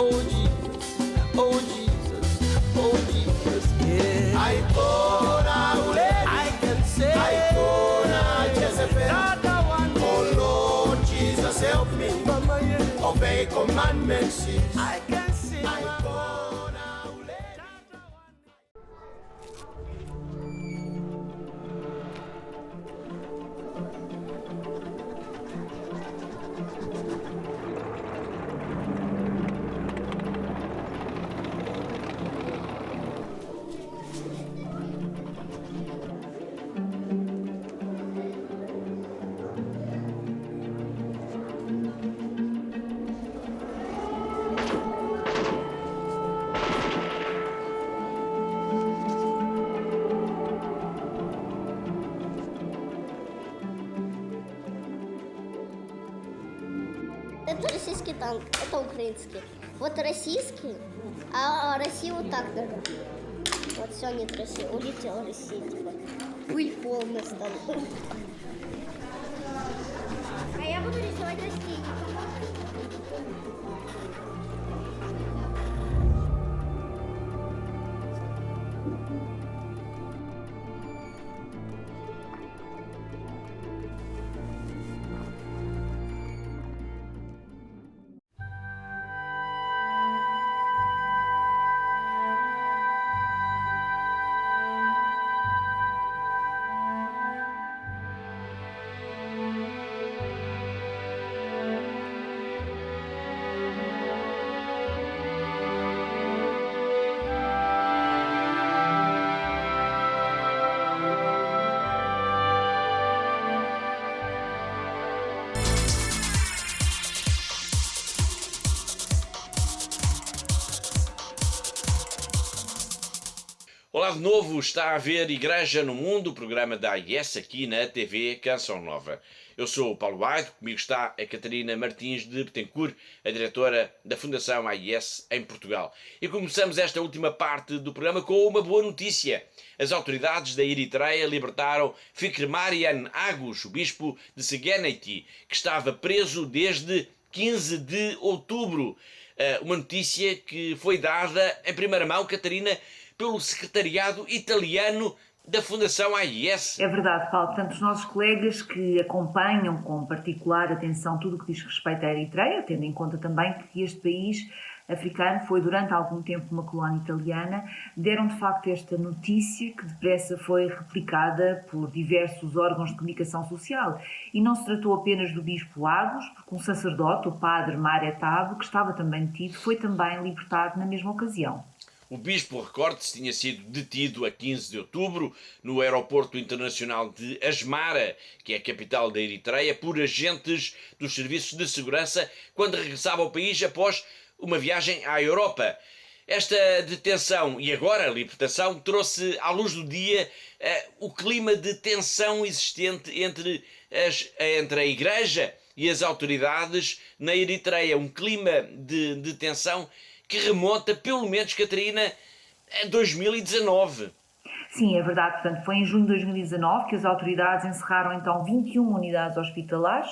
oh Jesus, oh Jesus, oh Jesus, yeah. I can say, Jezebel. Oh Lord Jesus, help me obey commandment 6. I can say, это российский танк, это украинский. Вот российский, а Россия вот так даже. Вот все, нет России, улетела Россия. Типа. Пыль полная стала. А я буду рисовать растения. Olá de novo, está a ver Igreja no Mundo, o programa da AIS aqui na TV Canção Nova. Eu sou o Paulo Aido, comigo está a Catarina Martins de Betancourt, a diretora da Fundação AIS em Portugal. E começamos esta última parte do programa com uma boa notícia. As autoridades da Eritreia libertaram Fikri Marian Agus, o bispo de Segeneti, que estava preso desde 15 de outubro. Uma notícia que foi dada em primeira mão, Catarina, pelo secretariado italiano da Fundação AIS. É verdade, Paulo. Portanto, os nossos colegas que acompanham com particular atenção tudo o que diz respeito à Eritreia, tendo em conta também que este país africano foi durante algum tempo uma colónia italiana, deram de facto esta notícia que depressa foi replicada por diversos órgãos de comunicação social. E não se tratou apenas do bispo Agus, porque um sacerdote, o padre Mário Tabo, que estava também detido, foi também libertado na mesma ocasião. O bispo, recorde-se, tinha sido detido a 15 de outubro no aeroporto internacional de Asmara, que é a capital da Eritreia, por agentes dos serviços de segurança quando regressava ao país após uma viagem à Europa. Esta detenção e agora a libertação trouxe à luz do dia o clima de tensão existente entre a Igreja e as autoridades na Eritreia. Um clima de tensão que remonta, pelo menos, Catarina, a 2019. Sim, é verdade. Portanto, foi em junho de 2019 que as autoridades encerraram então 21 unidades hospitalares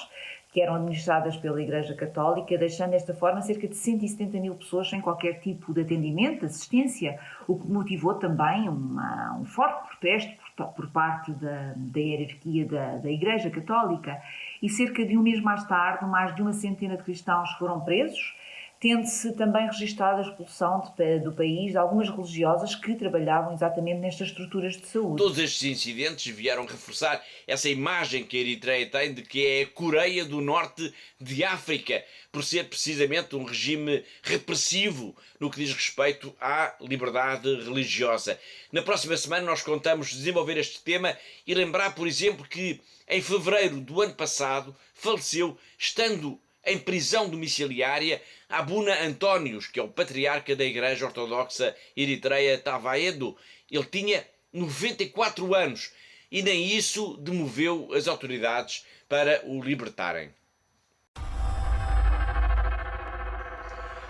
que eram administradas pela Igreja Católica, deixando desta forma cerca de 170 mil pessoas sem qualquer tipo de atendimento, de assistência, o que motivou também um forte protesto por parte da hierarquia da Igreja Católica. E cerca de um mês mais tarde, mais de uma centena de cristãos foram presos, tendo-se também registada a expulsão do país de algumas religiosas que trabalhavam exatamente nestas estruturas de saúde. Todos estes incidentes vieram reforçar essa imagem que a Eritreia tem de que é a Coreia do Norte de África, por ser precisamente um regime repressivo no que diz respeito à liberdade religiosa. Na próxima semana nós contamos desenvolver este tema e lembrar, por exemplo, que em fevereiro do ano passado faleceu, estando em prisão domiciliária, Abuna Antónios, que é o patriarca da Igreja Ortodoxa Eritreia Tavaedo. Ele tinha 94 anos e nem isso demoveu as autoridades para o libertarem.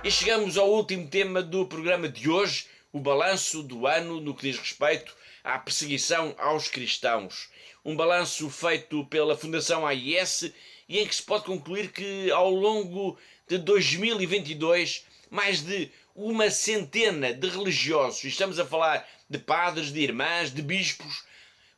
E chegamos ao último tema do programa de hoje, o balanço do ano no que diz respeito à perseguição aos cristãos. Um balanço feito pela Fundação AIS e em que se pode concluir que ao longo de 2022 mais de uma centena de religiosos, e estamos a falar de padres, de irmãs, de bispos,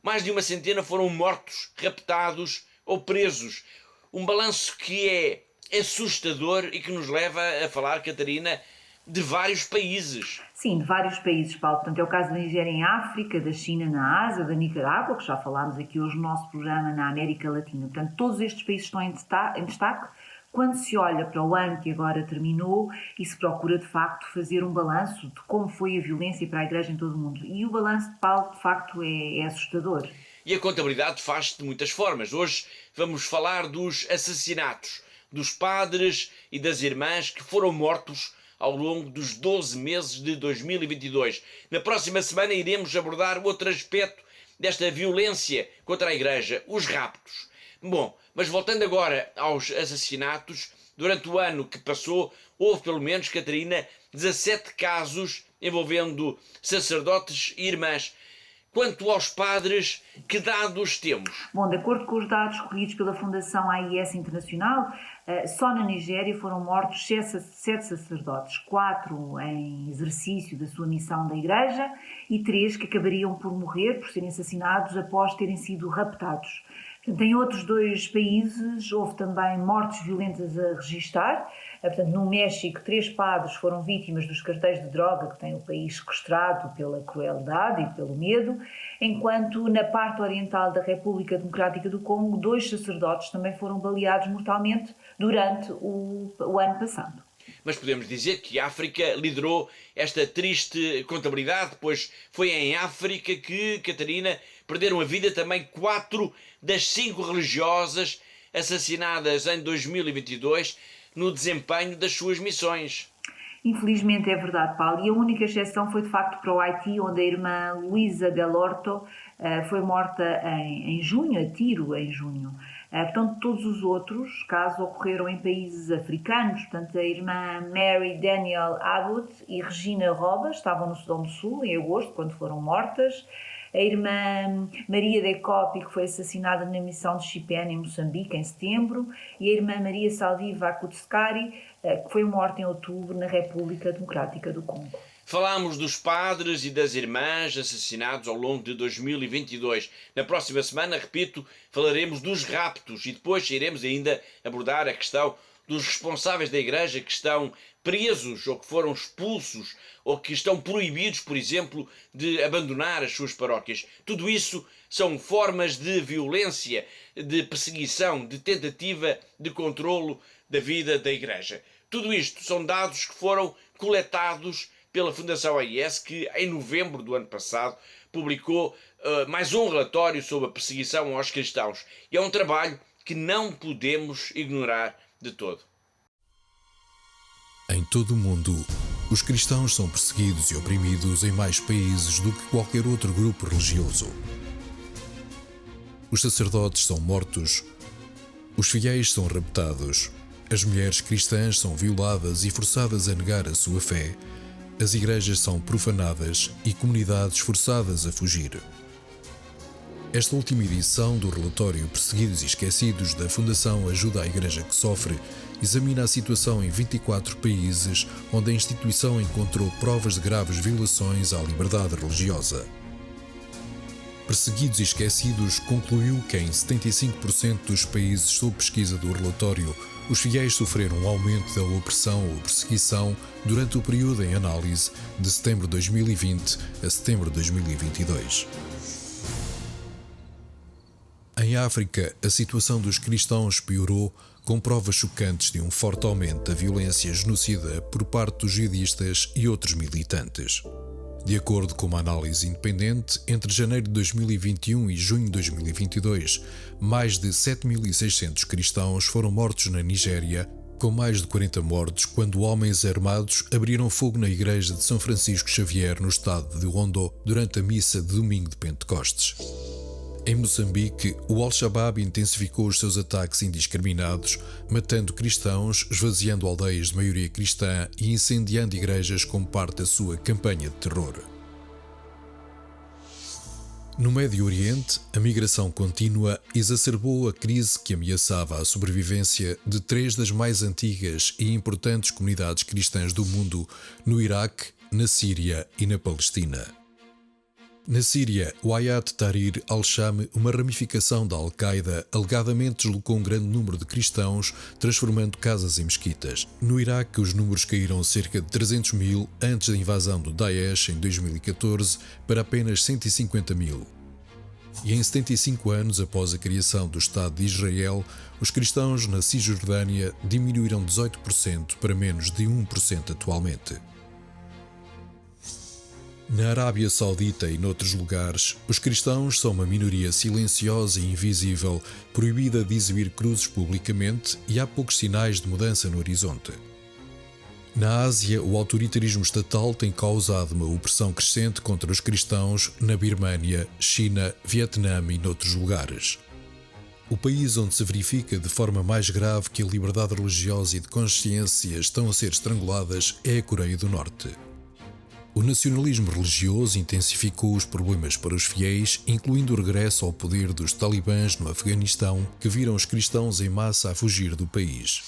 mais de uma centena foram mortos, raptados ou presos. Um balanço que é assustador e que nos leva a falar, Catarina, de vários países. Sim, de vários países, Paulo. Portanto, é o caso da Nigéria em África, da China na Ásia, da Nicarágua, que já falámos aqui hoje no nosso programa, na América Latina. Portanto, todos estes países estão em destaque quando se olha para o ano que agora terminou e se procura, de facto, fazer um balanço de como foi a violência para a Igreja em todo o mundo. E o balanço de Paulo, de facto, é assustador. E a contabilidade faz-se de muitas formas. Hoje vamos falar dos assassinatos dos padres e das irmãs que foram mortos ao longo dos 12 meses de 2022. Na próxima semana iremos abordar outro aspecto desta violência contra a Igreja, os raptos. Bom, mas voltando agora aos assassinatos, Durante o ano que passou, houve pelo menos, Catarina, 17 casos envolvendo sacerdotes e irmãs. Quanto aos padres, que dados temos? Bom, de acordo com os dados recolhidos pela Fundação AIS Internacional, só na Nigéria foram mortos 7 sacerdotes, 4 em exercício da sua missão da Igreja e 3 que acabariam por morrer, por serem assassinados após terem sido raptados. Portanto, em outros 2 países houve também mortes violentas a registar. Portanto, no México, 3 padres foram vítimas dos cartéis de droga que tem o país sequestrado pela crueldade e pelo medo, enquanto na parte oriental da República Democrática do Congo, 2 sacerdotes também foram baleados mortalmente durante o ano passado. Mas podemos dizer que a África liderou esta triste contabilidade, pois foi em África que, Catarina, perderam a vida também 4 das 5 religiosas assassinadas em 2022 no desempenho das suas missões. Infelizmente é verdade, Paulo, e a única exceção foi de facto para o Haiti, onde a irmã Luísa Del Horto foi morta em junho, a tiro em junho. Portanto, todos os outros casos ocorreram em países africanos. Portanto, a irmã Mary Daniel Abbott e Regina Robas estavam no Sudão do Sul em agosto, quando foram mortas. A irmã Maria de Copi, que foi assassinada na missão de Chipene, em Moçambique, em setembro. E a irmã Maria Saldiva Kutskari, que foi morta em outubro na República Democrática do Congo. Falámos dos padres e das irmãs assassinados ao longo de 2022. Na próxima semana, repito, falaremos dos raptos e depois iremos ainda abordar a questão dos responsáveis da Igreja que estão presos ou que foram expulsos ou que estão proibidos, por exemplo, de abandonar as suas paróquias. Tudo isso são formas de violência, de perseguição, de tentativa de controlo da vida da Igreja. Tudo isto são dados que foram coletados pela Fundação AIS, que em novembro do ano passado publicou mais um relatório sobre a perseguição aos cristãos. E é um trabalho que não podemos ignorar de todo. Em todo o mundo, os cristãos são perseguidos e oprimidos em mais países do que qualquer outro grupo religioso. Os sacerdotes são mortos, os fiéis são raptados, as mulheres cristãs são violadas e forçadas a negar a sua fé, as igrejas são profanadas e comunidades forçadas a fugir. Esta última edição do relatório Perseguidos e Esquecidos da Fundação Ajuda à Igreja que Sofre examina a situação em 24 países onde a instituição encontrou provas de graves violações à liberdade religiosa. Perseguidos e Esquecidos concluiu que em 75% dos países sob pesquisa do relatório, os fiéis sofreram um aumento da opressão ou perseguição durante o período em análise de setembro de 2020 a setembro de 2022. Em África, a situação dos cristãos piorou, com provas chocantes de um forte aumento da violência genocida por parte dos jihadistas e outros militantes. De acordo com uma análise independente, entre janeiro de 2021 e junho de 2022, mais de 7.600 cristãos foram mortos na Nigéria, com mais de 40 mortos quando homens armados abriram fogo na igreja de São Francisco Xavier, no estado de Ondo, durante a missa de domingo de Pentecostes. Em Moçambique, o Al-Shabaab intensificou os seus ataques indiscriminados, matando cristãos, esvaziando aldeias de maioria cristã e incendiando igrejas como parte da sua campanha de terror. No Médio Oriente, a migração contínua exacerbou a crise que ameaçava a sobrevivência de 3 das mais antigas e importantes comunidades cristãs do mundo, no Iraque, na Síria e na Palestina. Na Síria, o Hayat Tahrir al-Sham, uma ramificação da Al-Qaeda, alegadamente deslocou um grande número de cristãos, transformando casas em mesquitas. No Iraque, os números caíram cerca de 300 mil antes da invasão do Daesh em 2014 para apenas 150 mil. E em 75 anos após a criação do Estado de Israel, os cristãos na Cisjordânia diminuíram 18% para menos de 1% atualmente. Na Arábia Saudita e noutros lugares, os cristãos são uma minoria silenciosa e invisível, proibida de exibir cruzes publicamente, e há poucos sinais de mudança no horizonte. Na Ásia, o autoritarismo estatal tem causado uma opressão crescente contra os cristãos na Birmânia, China, Vietnã e noutros lugares. O país onde se verifica de forma mais grave que a liberdade religiosa e de consciência estão a ser estranguladas é a Coreia do Norte. O nacionalismo religioso intensificou os problemas para os fiéis, incluindo o regresso ao poder dos talibãs no Afeganistão, que viram os cristãos em massa a fugir do país.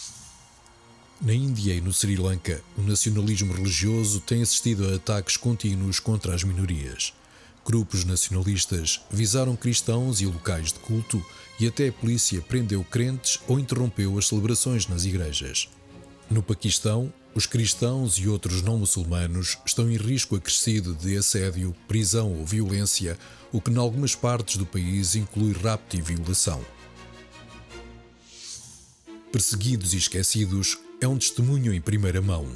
Na Índia e no Sri Lanka, o nacionalismo religioso tem assistido a ataques contínuos contra as minorias. Grupos nacionalistas visaram cristãos e locais de culto e até a polícia prendeu crentes ou interrompeu as celebrações nas igrejas. No Paquistão, os cristãos e outros não muçulmanos estão em risco acrescido de assédio, prisão ou violência, o que em algumas partes do país inclui rapto e violação. Perseguidos e esquecidos é um testemunho em primeira mão.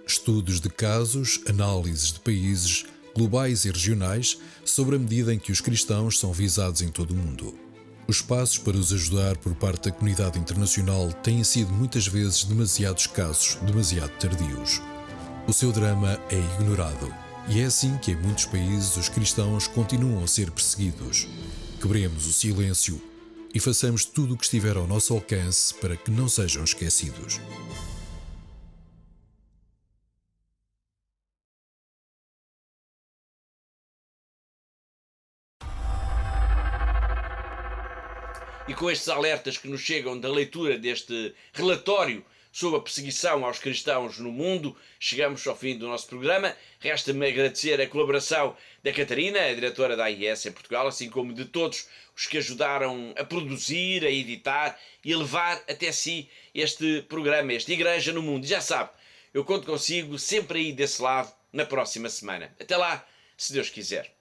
Estudos de casos, análises de países, globais e regionais, sobre a medida em que os cristãos são visados em todo o mundo. Os passos para os ajudar por parte da comunidade internacional têm sido muitas vezes demasiado escassos, demasiado tardios. O seu drama é ignorado, e é assim que em muitos países os cristãos continuam a ser perseguidos. Quebremos o silêncio e façamos tudo o que estiver ao nosso alcance para que não sejam esquecidos. E com estes alertas que nos chegam da leitura deste relatório sobre a perseguição aos cristãos no mundo, chegamos ao fim do nosso programa. Resta-me agradecer a colaboração da Catarina, a diretora da AIS em Portugal, assim como de todos os que ajudaram a produzir, a editar e a levar até si este programa, esta Igreja no Mundo. E já sabe, eu conto consigo sempre aí desse lado na próxima semana. Até lá, se Deus quiser.